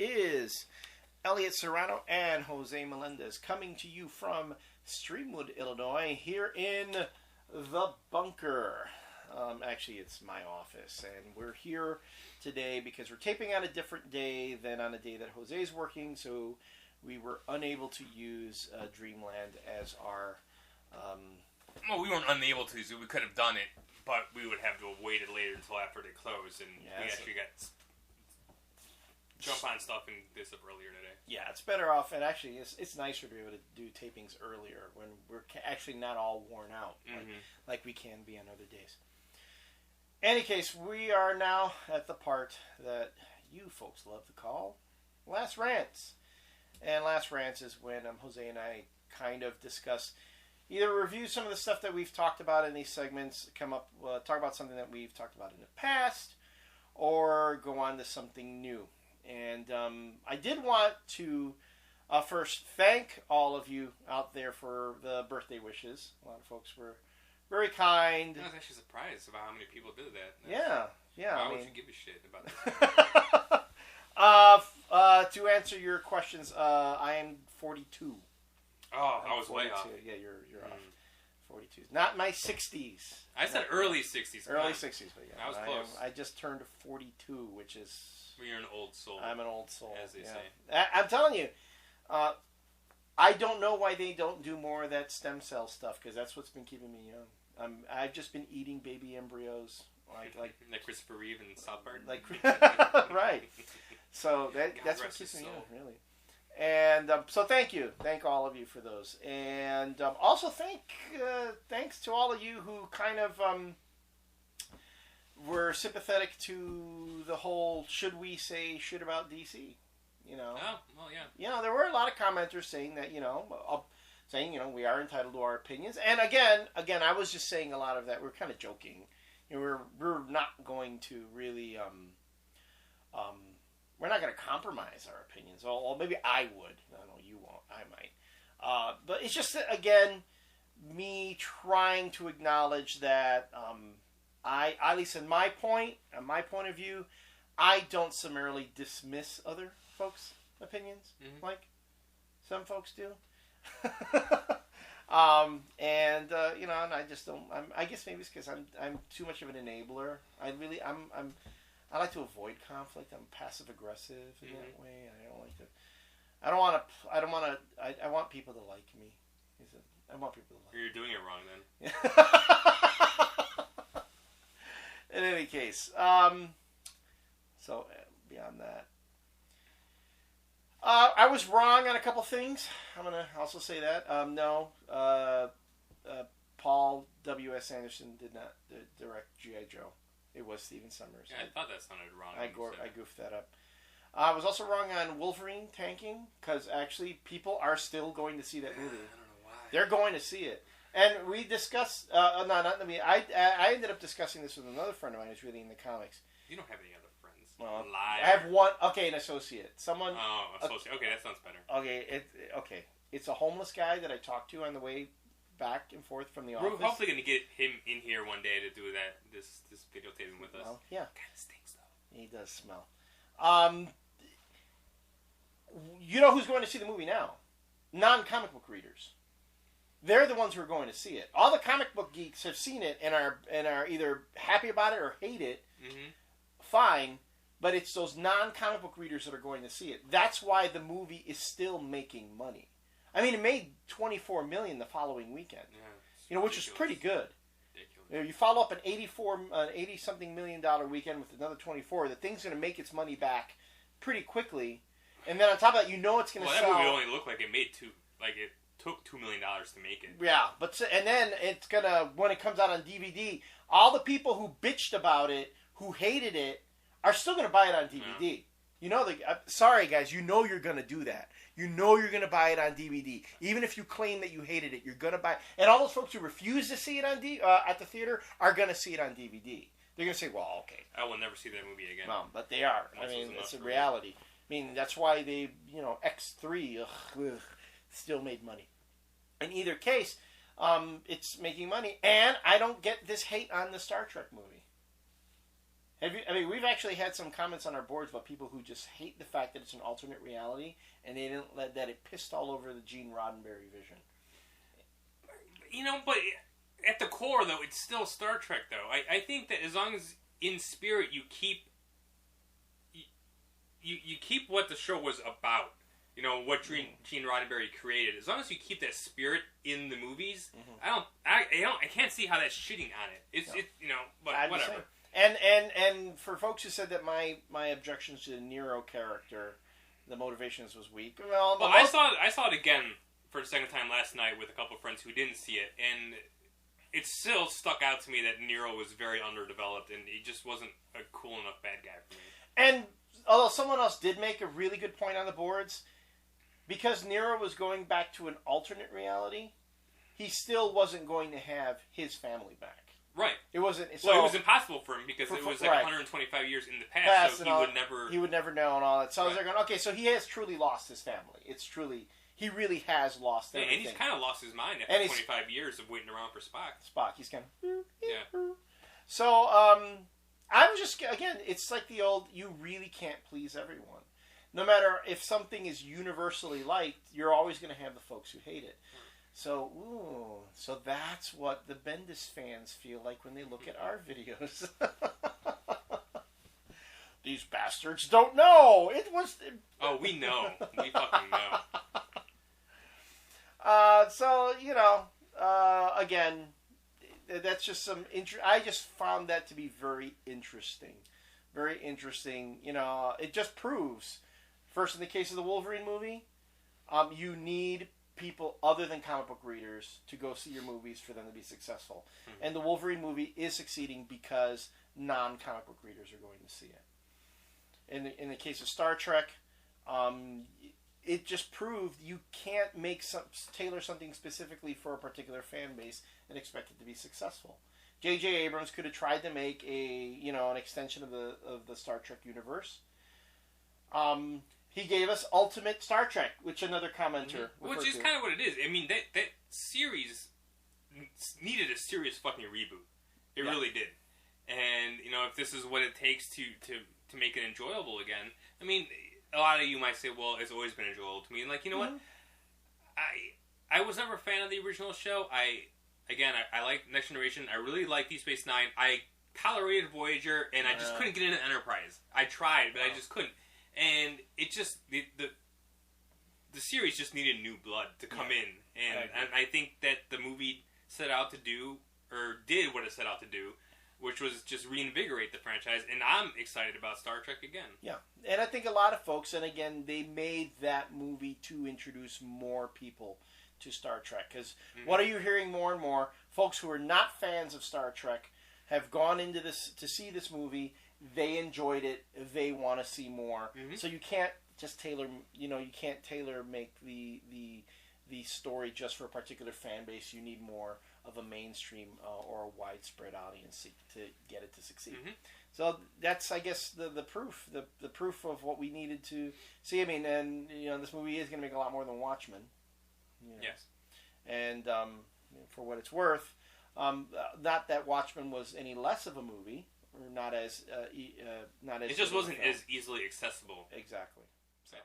is Elliott Serrano and Jose Melendez coming to you from Streamwood, Illinois, here in the bunker. Actually, it's my office, and we're here today because we're taping on a different day than on a day that Jose's working, so we were unable to use Dreamland as our... Well, we weren't unable to, so we could have done it, but we would have to have waited later until after they closed, and we actually got jump on stuff and this up earlier today. Yeah, it's better off, and actually it's nicer to be able to do tapings earlier when we're actually not all worn out like we can be on other days. Any case, we are now at the part that you folks love to call Last Rants. And Last Rants is when Jose and I kind of discuss, either review some of the stuff that we've talked about in these segments, talk about something that we've talked about in the past, or go on to something new. And I did want to first thank all of you out there for the birthday wishes. A lot of folks were very kind. I was actually surprised about how many people did that. Yeah. Why would you give a shit about that? To answer your questions, I am 42. Oh, I was 42. Way off. Yeah, you're off. 42. Not my 60s. I said early 60s. Early 60s, but yeah. I was close. I just turned 42, which is... Well, you're an old soul. I'm an old soul, as they say. I'm telling you, I don't know why they don't do more of that stem cell stuff, because that's what's been keeping me young. I've just been eating baby embryos, like Christopher Reeve in South Park. Right. So that's what keeps me young, really. And so thank all of you for those, and also thanks to all of you who kind of were sympathetic to the whole "should we say shit about DC?" You know. Oh, well, yeah. You know, there were a lot of commenters saying that we are entitled to our opinions, and again, I was just saying a lot of that. We're kind of joking. You know, we're not going to really we're not going to compromise our opinions. Or maybe I would. I know you won't. I might. But it's just, again, me trying to acknowledge that I, at least in my point of view, I don't summarily dismiss other folks' opinions like some folks do. And I just don't. I guess maybe it's because I'm too much of an enabler. I like to avoid conflict. I'm passive aggressive in that way. I want people to like me. I want people to like me. You're doing it wrong then. In any case, so beyond that, I was wrong on a couple things. I'm gonna also say that. Paul W.S. Anderson did not direct G.I. Joe. It was Steven Summers. Yeah, I thought that sounded wrong. I goofed that up. I was also wrong on Wolverine tanking, because actually people are still going to see that movie. I don't know why. They're going to see it. And we discussed... not me. I ended up discussing this with another friend of mine who's really into comics. You don't have any other friends. Well, Liar. I have one... Okay, an associate. Someone... Oh, associate. Okay, that sounds better. Okay. It's a homeless guy that I talked to on the way back and forth from the office. We're hopefully going to get him in here one day to do this videotaping with us. Well, yeah. Kind of stinks, though. He does smell. You know who's going to see the movie now? Non-comic book readers. They're the ones who are going to see it. All the comic book geeks have seen it and are either happy about it or hate it. Fine. But it's those non-comic book readers that are going to see it. That's why the movie is still making money. I mean, it made $24 million the following weekend. Yeah, which is pretty good. Ridiculous. You follow up an $80-something million weekend with another 24. The thing's going to make its money back pretty quickly, and then on top of that, it's going to sell. That movie only looked like it made it took $2 million to make it. Yeah, and then it's gonna, when it comes out on DVD, all the people who bitched about it, who hated it, are still going to buy it on DVD. Yeah. Sorry guys, you're going to do that. You're going to buy it on DVD. Even if you claim that you hated it, you're going to buy it. And all those folks who refuse to see it on at the theater are going to see it on DVD. They're going to say, well, okay. I will never see that movie again. No, but they are. I mean, it's a reality. I mean, that's why they, X3 still made money. In either case, it's making money. And I don't get this hate on the Star Trek movie. We've actually had some comments on our boards about people who just hate the fact that it's an alternate reality, and they didn't let that it pissed all over the Gene Roddenberry vision. But at the core, though, it's still Star Trek. Though I think that as long as in spirit you keep you keep what the show was about. What Gene Roddenberry created. As long as you keep that spirit in the movies, I can't see how that's shitting on it. But whatever. And for folks who said that my objections to the Nero character, the motivations was weak. Well, I saw it again for the second time last night with a couple of friends who didn't see it, and it still stuck out to me that Nero was very underdeveloped, and he just wasn't a cool enough bad guy for me. And although someone else did make a really good point on the boards, because Nero was going back to an alternate reality, he still wasn't going to have his family back. Right. It wasn't. It was impossible for him because it was like 125 years in the past, so he would never know and all that. So I was like, okay, so he has truly lost his family. He really has lost everything. And he's kind of lost his mind after 25 years of waiting around for Spock. He's kind of... Yeah. So, I'm just... Again, it's like the old, you really can't please everyone. No matter if something is universally liked, you're always going to have the folks who hate it. So that's what the Bendis fans feel like when they look at our videos. These bastards don't know. It was... Oh, we know. We fucking know. Again, that's just some... I just found that to be very interesting. Very interesting. It just proves, first in the case of the Wolverine movie, you need people other than comic book readers to go see your movies for them to be successful. Mm-hmm. And the Wolverine movie is succeeding because non-comic book readers are going to see it. In the case of Star Trek, it just proved you can't tailor something specifically for a particular fan base and expect it to be successful. J.J. Abrams could have tried to make an extension of the Star Trek universe. He gave us Ultimate Star Trek, which another commenter which is kind of what it is. I mean, that series needed a serious fucking reboot. It really did. And, if this is what it takes to make it enjoyable again, I mean, a lot of you might say, well, it's always been enjoyable to me. And, what? I was never a fan of the original show. I like Next Generation. I really like Deep Space Nine. I tolerated Voyager, and I just couldn't get into Enterprise. I tried, but I just couldn't. And it just the series just needed new blood to come in, and I think that the movie set out to do, or did what it set out to do, which was just reinvigorate the franchise. And I'm excited about Star Trek again. Yeah, and I think a lot of folks, and again, they made that movie to introduce more people to Star Trek. Because what are you hearing more and more? Folks who are not fans of Star Trek have gone into this to see this movie. They enjoyed it. They want to see more. Mm-hmm. So you can't just tailor. You can't make the story just for a particular fan base. You need more of a mainstream or a widespread audience to get it to succeed. Mm-hmm. So that's, I guess, the proof. The proof of what we needed to see. I mean, and this movie is going to make a lot more than Watchmen. Yes. And for what it's worth, not that Watchmen was any less of a movie. Or not as it just wasn't as easily accessible. Exactly. So.